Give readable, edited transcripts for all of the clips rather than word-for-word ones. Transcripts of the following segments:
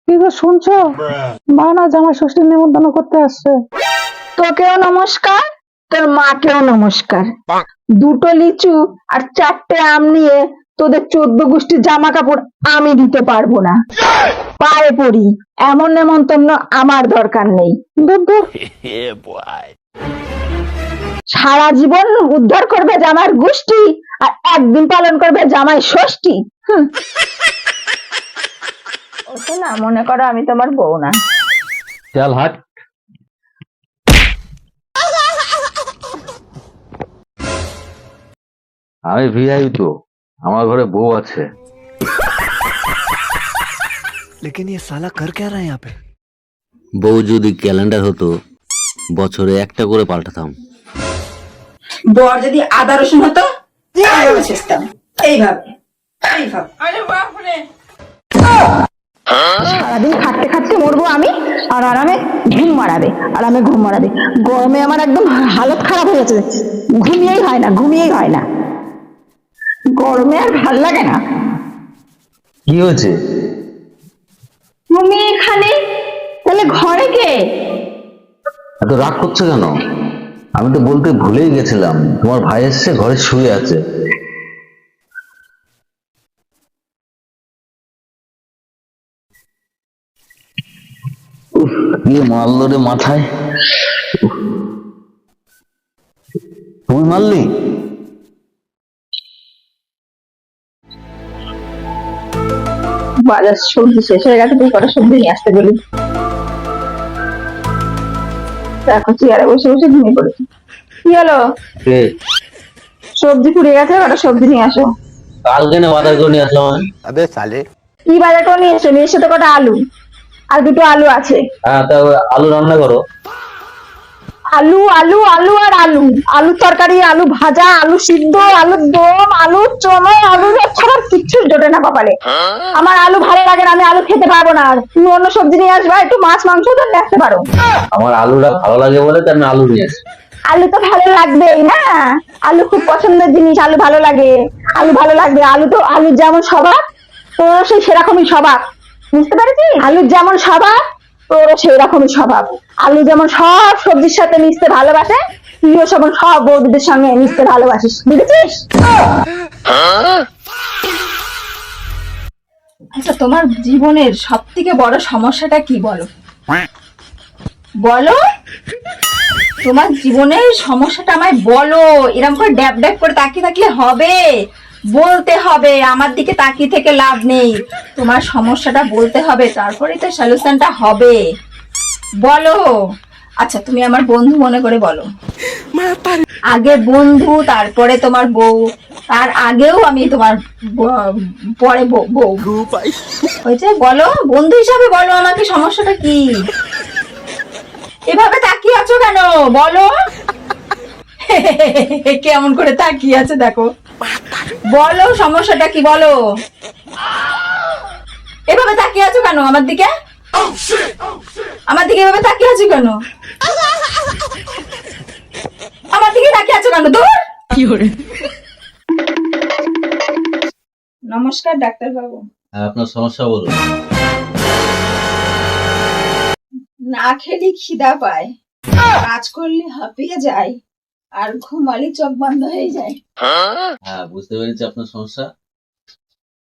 কি গো শুনছো? মা না জামাই ষষ্ঠীর নিমন্ত্রণ করতে আসছে। তোকেও নমস্কার, তোর মাকেও নমস্কার। দুটো লিচু আর 4টে আম নিয়ে তোদের 14 গোষ্ঠীর জামা কাপড় আমি দিতে পারবো না। পায়ে পড়ি, এমন নেমন্তন্ন আমার দরকার নেই। দূর দূর। সারা জীবন উদ্ধার করবে জামাইয়ের গোষ্ঠী আর একদিন পালন করবে জামাই ষষ্ঠী। ওটা না মনে করো আমি তোমার বউ না। চল হাট। আমি ভিআই তো, আমার ঘরে বউ আছে। लेकिन ये साला कर क्या रहा है यहाँ पे? বউ যদি ক্যালেন্ডার হতো বছরে একটা করে পাল্টাতাম। বর যদি আদা রসুন হতো এইভাবে ছেঁচতাম, এইভাবে এইভাবে। সারাদিন খাটতে খাটতে মরবো আমি, আর আরামে ঘুম মারাবে, আরামে ঘুম মারাবে। গরমে আমার একদম হালত খারাপ হয়ে যাচ্ছে, ঘুমিয়েই হয় না, ঘুমিয়েই হয় না। গরমে আর ভাল লাগে না। কি হয়েছে? তুমি এখানে, তাহলে ঘরে কে? এত রাগ করছো কেন? আমি তো বলতে ভুলেই গেছিলাম, তোমার ভাই এসছে, ঘরে শুয়ে আছে। উফ, কি মারলো রে মাথায়। উফ, তুমি মারলি? বাজার সবজি শেষ হয়ে গেছে, তুই কটা সবজি নিয়ে আসতে বলি। দেখো চেয়ারে বসে বসে ঘুমিয়ে পড়েছি। কি হলো? কে? সবজি ফুরিয়ে গেছে, কটা সবজি নিয়ে আসো। কালকে না বাজার করে নিয়ে আসলাম আমি। अबे साले কি বাজার করে নিয়ে এসো? নিয়ে এসো তো কটা আলু, আর দুটো আলু আছে। হ্যাঁ, তা আলু রান্না করো। আলু আলু আলু আর আলু, আলু তরকারি, আলু ভাজা, আলু সিদ্ধ, আলুর দম, আলু চমড়, আলু ছাড়া কিচ্ছু জোটে না কপালে। আমার আলু ভালো লাগে না, আমি আলু খেতে পারবো না। আর তুমি অন্য সবজি নিয়ে আসবা, একটু মাছ মাংস তো নিয়ে আসতে পারো। আমার আলুটা ভালো লাগে বলে তো আমি আলু নিয়ে আসি। আলু তো ভালো লাগবেই না, আলু খুব পছন্দের জিনিস, আলু ভালো লাগে, আলু ভালো লাগবে। আলু তো আলুর যেমন স্বভাব তোরও সেই সেরকমই স্বভাব, বুঝতে পেরেছিস? আলুর যেমন স্বভাব তোরও সেই রকমই স্বভাব। আলু যেমন সব সবজির সাথে মিশতে ভালোবাসে, তুইও সব সব বৌদিদের সঙ্গে মিশতে ভালোবাসিস, বুঝেছিস? আচ্ছা, তোমার জীবনের সব থেকে বড় সমস্যাটা কি বলো? বলো, তোমার জীবনের সমস্যাটা আমায় বলো। এরকম করে ড্যাব ড্যাব করে তাকিয়ে থাকলে হবে? বলতে হবে, আমার দিকে তাকিয়ে থেকে লাভ নেই। তোমার সমস্যাটা বলতে হবে, তারপরেই তো সলিউশনটা হবে। বলো। আচ্ছা, তুমি আমার বন্ধু মনে করে বলো। আগে বন্ধু, তারপরে তোমার বউ, তার আগেও আমি তোমার পরে বউ হয়েছে। বলো, বন্ধু হিসাবে বলো আমাকে সমস্যাটা কি। এভাবে তাকিয়ে আছো কেন? বলো। কেমন করে তাকিয়ে আছে দেখো। বলো সমস্যাটা কি, বলো। এভাবে তাকিয়ে আছো কেন আমার দিকে? আমার দিকে এভাবে তাকিয়ে আছো কেন? আমার দিকে তাকিয়ে আছো কেন? দূর। নমস্কার ডাক্তার বাবু। হ্যাঁ, আপনার সমস্যা বলুন। না খেলে খিদা পায়, কাজ করলে হাঁপিয়ে যায়, আর ঘুমালে চোখ বন্ধ হয়ে যায়। হ্যাঁ, বুঝতে পেরেছি আপনার সমস্যা।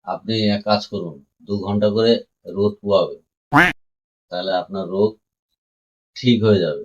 আপনি এক কাজ করুন, 2 ঘন্টা করে রোদ পোয়াবেন, তাহলে আপনার রোগ ঠিক হয়ে যাবে।